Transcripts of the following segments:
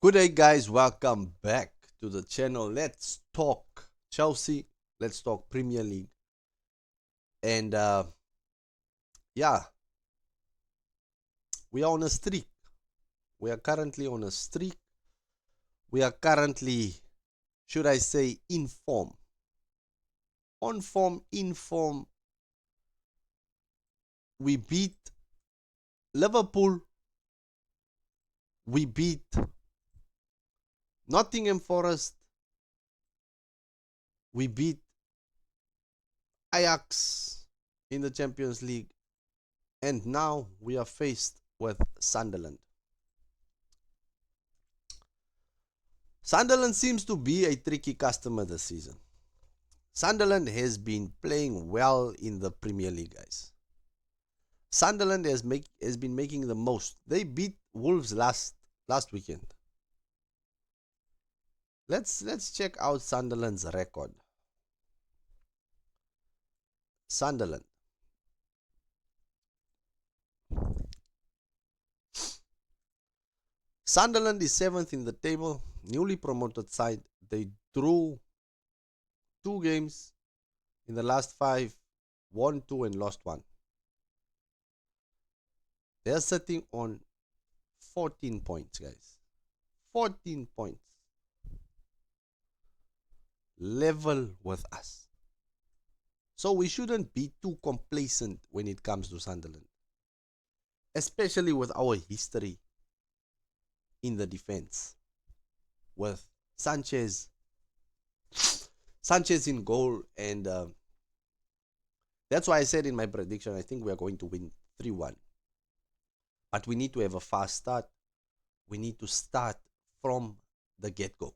Good day, guys. Welcome back to the channel. Let's talk Chelsea. Let's talk Premier League. And yeah, we are on a streak. We are currently on a streak. We are currently, should I say, in form. On form, in form. We beat Liverpool. We beat Nottingham Forest. We beat Ajax in the Champions League. And now we are faced with Sunderland. Sunderland seems to be a tricky customer this season. Sunderland has been playing well in the Premier League, guys. Sunderland has been making the most. They beat Wolves last weekend. Let's check out Sunderland's record. Sunderland. Sunderland is 7th in the table, newly promoted side. They drew 2 games in the last 5, won 2 and lost 1. They're sitting on 14 points, guys. 14 points. Level with us. So we shouldn't be too complacent when it comes to Sunderland. Especially with our history in the defense. With Sanchez in goal, and that's why I said in my prediction, I think we are going to win 3-1. But we need to have a fast start. We need to start from the get-go,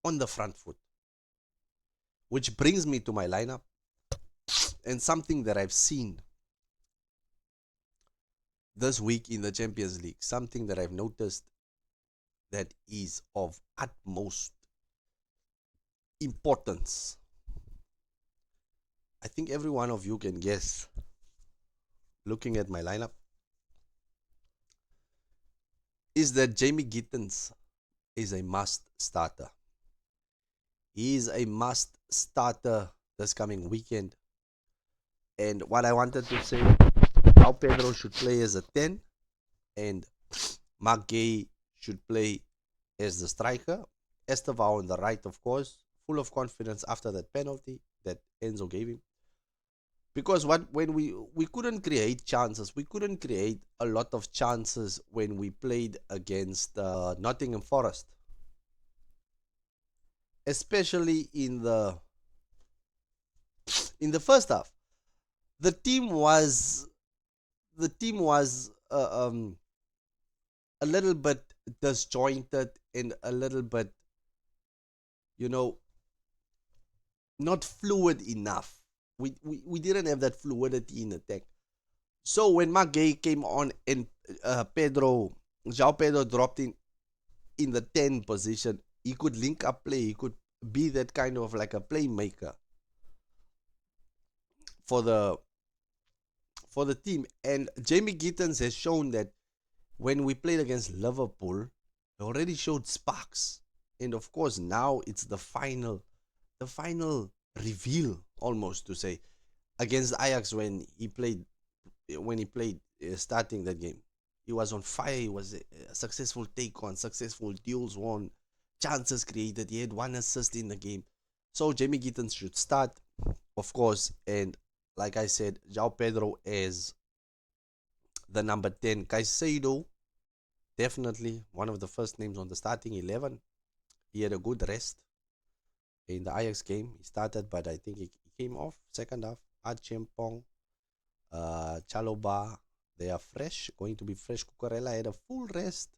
on the front foot. Which brings me to my lineup, and something that I've seen this week in the Champions League, something that I've noticed that is of utmost importance. I think every one of you can guess, looking at my lineup, is that Jamie Gittens is a must starter. He is a must starter this coming weekend. And what I wanted to say, João Pedro should play as a 10, and Mark Gay should play as the striker. Estevao on the right, of course, full of confidence after that penalty that ENZO gave him. Because when we couldn't create chances, we couldn't create a lot of chances when we played against Nottingham Forest, especially in the first half. The team was a little bit disjointed and a little bit, not fluid enough. We didn't have that fluidity in attack. So when Mark Gay came on and João Pedro dropped in the 10 position, he could link up play. He could be that kind of like a playmaker for the team. And Jamie Gittens has shown that when we played against Liverpool, he already showed sparks. And of course, now it's the final reveal, almost to say, against Ajax when he played starting that game. He was on fire. He was a successful take on, successful duels won, chances created. He had 1 assist in the game. So Jamie Gittens should start, of course. And like I said, João Pedro as the number 10. Caicedo, definitely one of the first names on the starting 11. He had a good rest in the Ajax game. He started, but I think he came off second half. Achempong, Chaloba, they are fresh, going to be fresh. Cucurella had a full rest,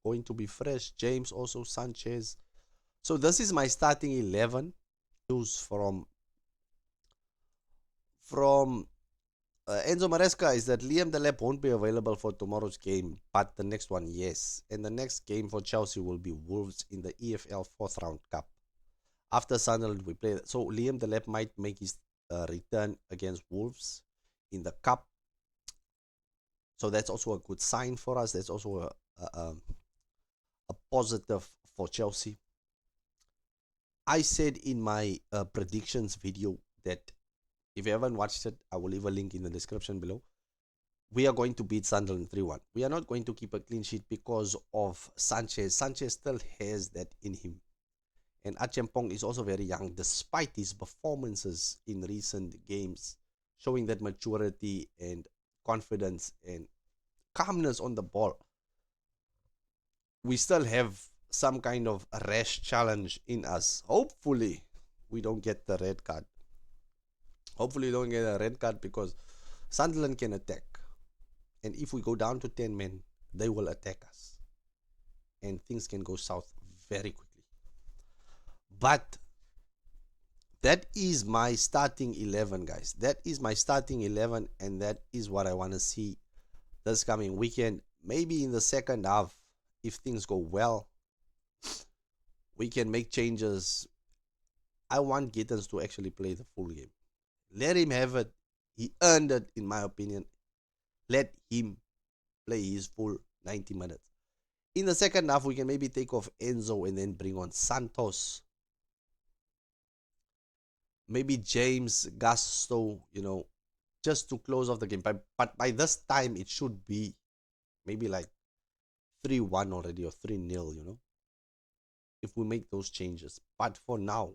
going to be fresh. James also, Sanchez. So this is my starting 11. Choose from Enzo Maresca is that Liam Delap won't be available for tomorrow's game, but the next one, yes. And the next game for Chelsea will be Wolves in the EFL 4th round cup. After Sunderland, we play. So Liam Delap might make his return against Wolves in the cup. So that's also a good sign for us. That's also a positive for Chelsea. I said in my predictions video that if you haven't watched it, I will leave a link in the description below. We are going to beat Sunderland 3-1. We are not going to keep a clean sheet because of Sanchez. Sanchez still has that in him. And Achampong is also very young, despite his performances in recent games, showing that maturity and confidence and calmness on the ball. We still have some kind of a rash challenge in us. Hopefully, we don't get the red card. Hopefully, we don't get a red card because Sunderland can attack. And if we go down to 10 men, they will attack us. And things can go south very quickly. But that is my starting 11, guys. That is my starting 11, and that is what I want to see this coming weekend. Maybe in the second half, if things go well, we can make changes. I want Gittens to actually play the full game. Let him have it. He earned it, in my opinion. Let him play his full 90 minutes. In the second half, we can maybe take off ENZO and then bring on Santos. Maybe James, Gusto, just to close off the game. But by this time, it should be maybe like 3-1 already or 3-0, if we make those changes. But for now,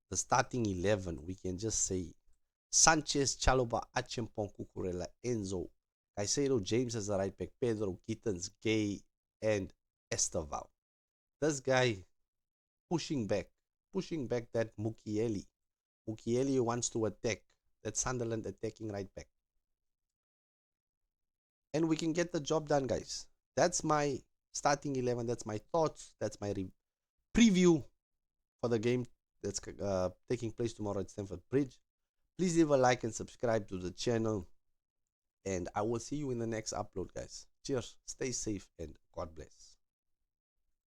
the starting 11, we can just say Sanchez, Chalobah, Achampong, Cucurella, ENZO, Caicedo, James as the right back, Pedro, Gittens, Gay, and Esteval. This guy pushing back that Mukiele. Mukiele wants to attack. That Sunderland attacking right back. And we can get the job done, guys. That's my starting 11. That's my thoughts. That's my preview for the game that's taking place tomorrow at Stamford Bridge. Please leave a like and subscribe to the channel. And I will see you in the next upload, guys. Cheers. Stay safe and God bless.